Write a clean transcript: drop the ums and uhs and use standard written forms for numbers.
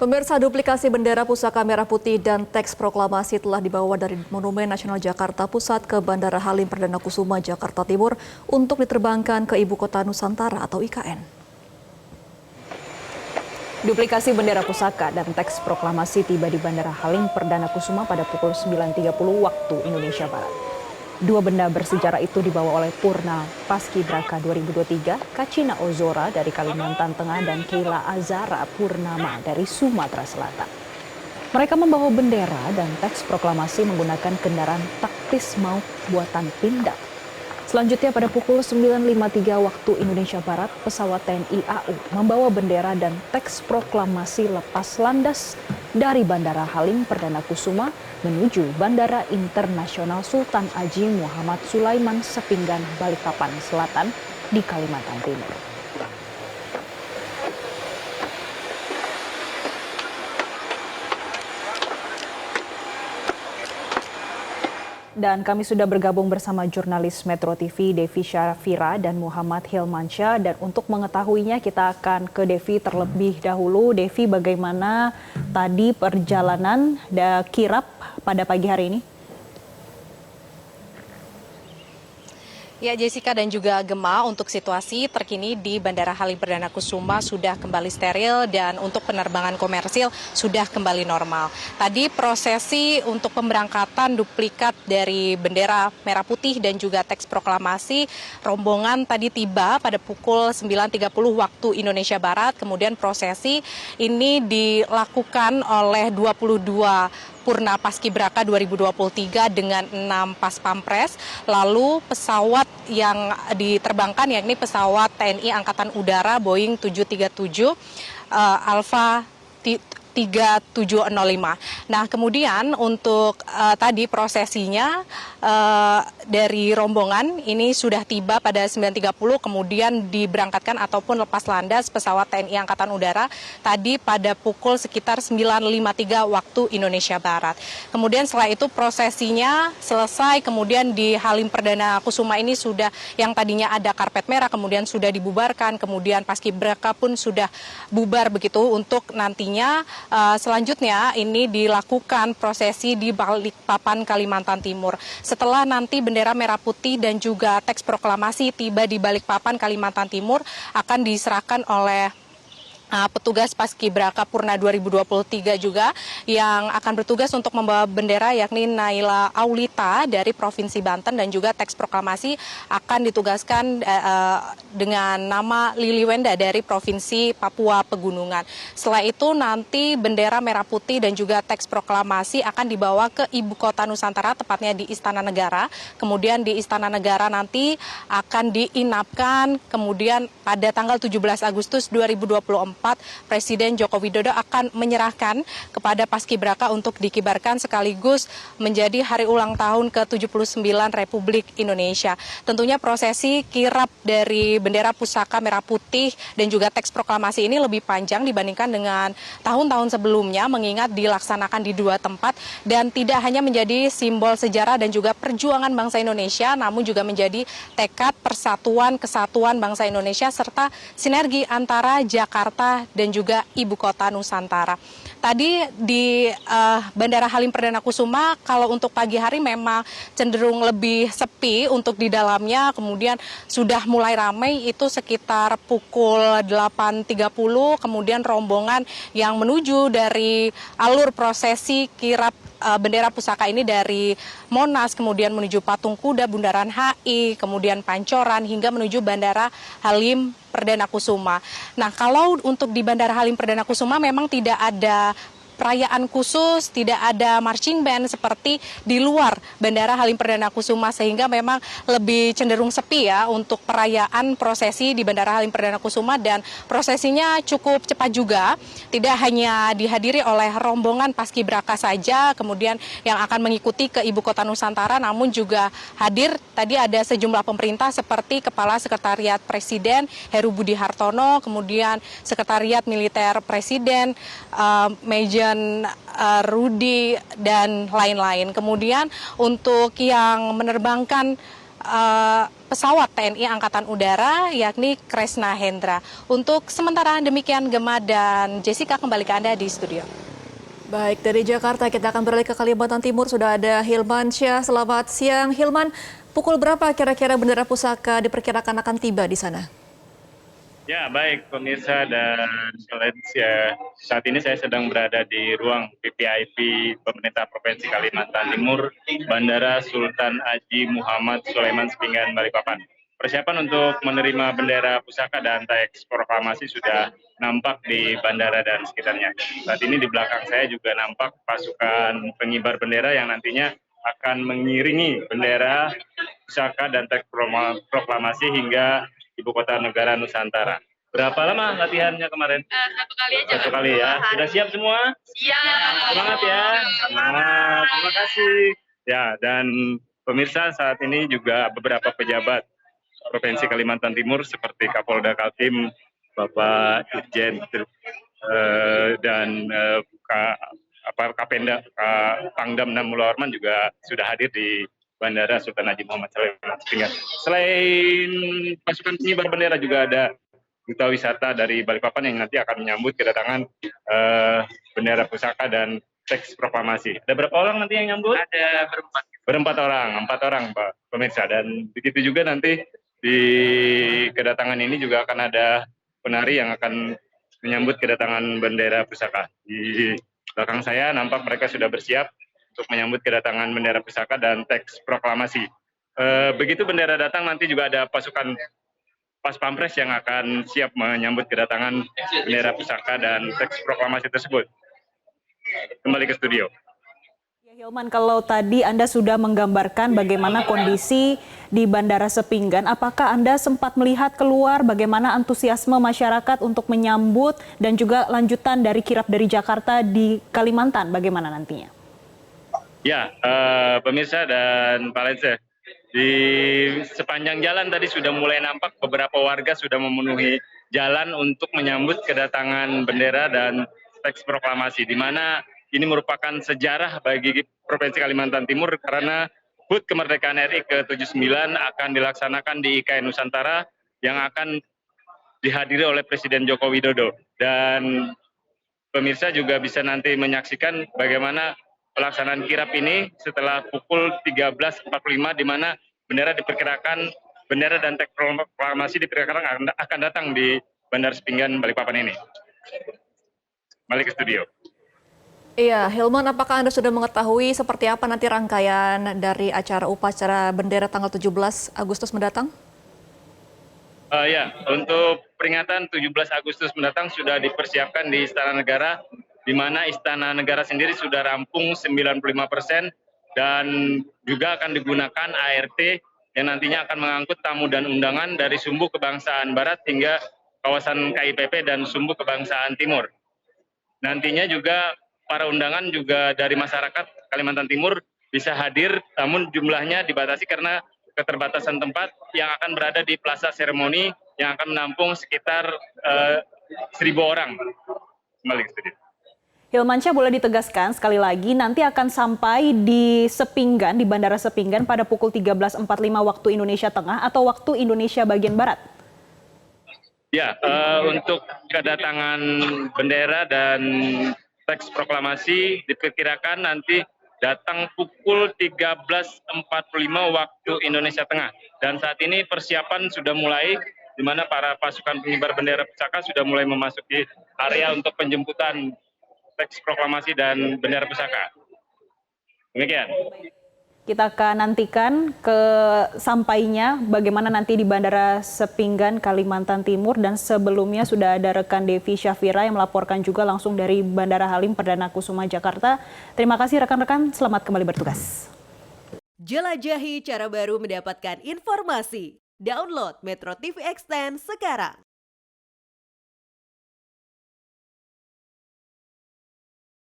Pemirsa, duplikasi bendera pusaka merah putih dan teks proklamasi telah dibawa dari Monumen Nasional Jakarta Pusat ke Bandara Halim Perdana Kusuma, Jakarta Timur untuk diterbangkan ke Ibu Kota Nusantara atau IKN. Duplikasi bendera pusaka dan teks proklamasi tiba di Bandara Halim Perdana Kusuma pada pukul 9.30 waktu Indonesia Barat. Dua benda bersejarah itu dibawa oleh Purna Paskibraka 2023, Kacina Ozora dari Kalimantan Tengah dan Keila Azara Purnama dari Sumatera Selatan. Mereka membawa bendera dan teks proklamasi menggunakan kendaraan taktis mauk buatan Pindad. Selanjutnya pada pukul 9.53 waktu Indonesia Barat, pesawat TNI AU membawa bendera dan teks proklamasi lepas landas dari Bandara Halim Perdana Kusuma menuju Bandara Internasional Sultan Haji Muhammad Sulaiman Sepinggan, Balikpapan Selatan di Kalimantan Timur. Dan kami sudah bergabung bersama jurnalis Metro TV Devi Syafira dan Muhammad Hilmansyah. Dan untuk mengetahuinya kita akan ke Devi terlebih dahulu. Devi, bagaimana tadi perjalanan kirap pada pagi hari ini? Ya, Jessica dan juga Gemma, untuk situasi terkini di Bandara Halim Perdana Kusuma sudah kembali steril dan untuk penerbangan komersil sudah kembali normal. Tadi prosesi untuk pemberangkatan duplikat dari bendera merah putih dan juga teks proklamasi rombongan tadi tiba pada pukul 9.30 waktu Indonesia Barat. Kemudian prosesi ini dilakukan oleh 22 Purna Paskibraka 2023 dengan 6 pas pampres. Lalu pesawat yang diterbangkan yakni pesawat TNI Angkatan Udara Boeing 737 Alpha 3705. Nah, kemudian untuk tadi prosesinya dari rombongan ini sudah tiba pada 9.30, kemudian diberangkatkan ataupun lepas landas pesawat TNI Angkatan Udara tadi pada pukul sekitar 9.53 waktu Indonesia Barat. Kemudian setelah itu prosesinya selesai, kemudian di Halim Perdana Kusuma ini sudah yang tadinya ada karpet merah kemudian sudah dibubarkan, kemudian Paskibraka pun sudah bubar begitu untuk nantinya selanjutnya ini dilakukan prosesi di Balikpapan, Kalimantan Timur. Setelah nanti bendera merah putih dan juga teks proklamasi tiba di Balikpapan, Kalimantan Timur, akan diserahkan oleh petugas Paskibraka Purna 2023 juga yang akan bertugas untuk membawa bendera yakni Naila Aulita dari Provinsi Banten, dan juga teks proklamasi akan ditugaskan dengan nama Lili Wenda dari Provinsi Papua Pegunungan. Setelah itu nanti bendera merah putih dan juga teks proklamasi akan dibawa ke Ibu Kota Nusantara, tepatnya di Istana Negara. Kemudian di Istana Negara nanti akan diinapkan, kemudian pada tanggal 17 Agustus 2024 Presiden Joko Widodo akan menyerahkan kepada Paskibraka untuk dikibarkan sekaligus menjadi hari ulang tahun ke-79 Republik Indonesia. Tentunya prosesi kirap dari bendera pusaka merah putih dan juga teks proklamasi ini lebih panjang dibandingkan dengan tahun-tahun sebelumnya, mengingat dilaksanakan di dua tempat dan tidak hanya menjadi simbol sejarah dan juga perjuangan bangsa Indonesia, namun juga menjadi tekad persatuan kesatuan bangsa Indonesia serta sinergi antara Jakarta dan juga Ibu Kota Nusantara. Tadi di Bandara Halim Perdana Kusuma kalau untuk pagi hari memang cenderung lebih sepi untuk di dalamnya, kemudian sudah mulai ramai itu sekitar pukul 8.30, kemudian rombongan yang menuju dari alur prosesi kirap bendera pusaka ini dari Monas, kemudian menuju Patung Kuda, Bundaran HI, kemudian Pancoran hingga menuju Bandara Halim Perdana Kusuma. Nah, kalau untuk di Bandara Halim Perdana Kusuma memang tidak ada perayaan khusus, tidak ada marching band seperti di luar Bandara Halim Perdana Kusuma, sehingga memang lebih cenderung sepi ya untuk perayaan prosesi di Bandara Halim Perdana Kusuma, dan prosesinya cukup cepat juga. Tidak hanya dihadiri oleh rombongan Paskibraka saja kemudian yang akan mengikuti ke Ibu Kota Nusantara, namun juga hadir tadi ada sejumlah pemerintah seperti Kepala Sekretariat Presiden Heru Budi Hartono, kemudian Sekretariat Militer Presiden Mejen Rudi dan lain-lain. Kemudian untuk yang menerbangkan pesawat TNI Angkatan Udara yakni Kresna Hendra. Untuk sementara demikian Gemma dan Jessica, kembali ke Anda di studio. Baik, dari Jakarta kita akan beralih ke Kalimantan Timur. Sudah ada Hilman Syah. Selamat siang, Hilman. Pukul berapa kira-kira bendera pusaka diperkirakan akan tiba di sana? Ya, baik pemirsa dan Valencia. Saat ini saya sedang berada di ruang VVIP Pemerintah Provinsi Kalimantan Timur, Bandara Sultan Haji Muhammad Sulaiman Sepinggan, Balikpapan. Persiapan untuk menerima bendera pusaka dan teks proklamasi sudah nampak di bandara dan sekitarnya. Saat ini di belakang saya juga nampak pasukan pengibar bendera yang nantinya akan mengiringi bendera pusaka dan teks proklamasi hingga Ibu Kota Negara Nusantara. Berapa lama latihannya kemarin? Satu kali aja. Satu kali ya. Sudah siap semua? Siap. Semangat ya. Semangat. Terima kasih. Ya, dan pemirsa, saat ini juga beberapa pejabat Provinsi Kalimantan Timur seperti Kapolda Kaltim, Bapak Irjen dan Kapenda Pangdam Mula Orman juga sudah hadir di Bandara Sultan Haji Muhammad Sulaiman. Selain pasukan pengibar bendera juga ada duta wisata dari Balikpapan yang nanti akan menyambut kedatangan bendera pusaka dan teks proklamasi. Ada berapa orang nanti yang nyambut? Ada Berempat orang, 4 orang Pak pemirsa. Dan begitu juga nanti di kedatangan ini juga akan ada penari yang akan menyambut kedatangan bendera pusaka. Di belakang saya nampak mereka sudah bersiap untuk menyambut kedatangan bendera pusaka dan teks proklamasi. Begitu bendera datang, nanti juga ada pasukan Pas Pampres yang akan siap menyambut kedatangan bendera pusaka dan teks proklamasi tersebut. Kembali ke studio. Ya, Hilman, kalau tadi Anda sudah menggambarkan bagaimana kondisi di Bandara Sepinggan, apakah Anda sempat melihat keluar bagaimana antusiasme masyarakat untuk menyambut dan juga lanjutan dari kirap dari Jakarta di Kalimantan, bagaimana nantinya? Ya, pemirsa dan Valencia, di sepanjang jalan tadi sudah mulai nampak beberapa warga sudah memenuhi jalan untuk menyambut kedatangan bendera dan teks proklamasi, di mana ini merupakan sejarah bagi Provinsi Kalimantan Timur karena HUT Kemerdekaan RI ke-79 akan dilaksanakan di IKN Nusantara yang akan dihadiri oleh Presiden Joko Widodo. Dan pemirsa juga bisa nanti menyaksikan bagaimana pelaksanaan kirap ini setelah pukul 13.45 di mana bendera dan teks proklamasi diperkirakan akan datang di Bandara Sepinggan Balikpapan ini. Balik ke studio. Iya, Hilman, apakah Anda sudah mengetahui seperti apa nanti rangkaian dari acara upacara bendera tanggal 17 Agustus mendatang? Ya, untuk peringatan 17 Agustus mendatang sudah dipersiapkan di Istana Negara, di mana Istana Negara sendiri sudah rampung 95% dan juga akan digunakan ART yang nantinya akan mengangkut tamu dan undangan dari Sumbu Kebangsaan Barat hingga kawasan KIPP dan Sumbu Kebangsaan Timur. Nantinya juga para undangan juga dari masyarakat Kalimantan Timur bisa hadir, namun jumlahnya dibatasi karena keterbatasan tempat yang akan berada di Plaza Seremoni yang akan menampung sekitar 1.000 orang. Kembali ke studio. Hilmansyah, boleh ditegaskan sekali lagi nanti akan sampai di Sepinggan, di Bandara Sepinggan pada pukul 13.45 waktu Indonesia Tengah atau waktu Indonesia bagian Barat? Ya, untuk kedatangan bendera dan teks proklamasi diperkirakan nanti datang pukul 13.45 waktu Indonesia Tengah. Dan saat ini persiapan sudah mulai, di mana para pasukan pengibar bendera pusaka sudah mulai memasuki area untuk penjemputan teks proklamasi dan bendera pusaka. Demikian. Kita akan nantikan sampainya bagaimana nanti di Bandara Sepinggan, Kalimantan Timur. Dan sebelumnya sudah ada rekan Devi Syafira yang melaporkan juga langsung dari Bandara Halim Perdana Kusuma, Jakarta. Terima kasih rekan-rekan, selamat kembali bertugas. Jelajahi cara baru mendapatkan informasi. Download Metro TV Extend sekarang.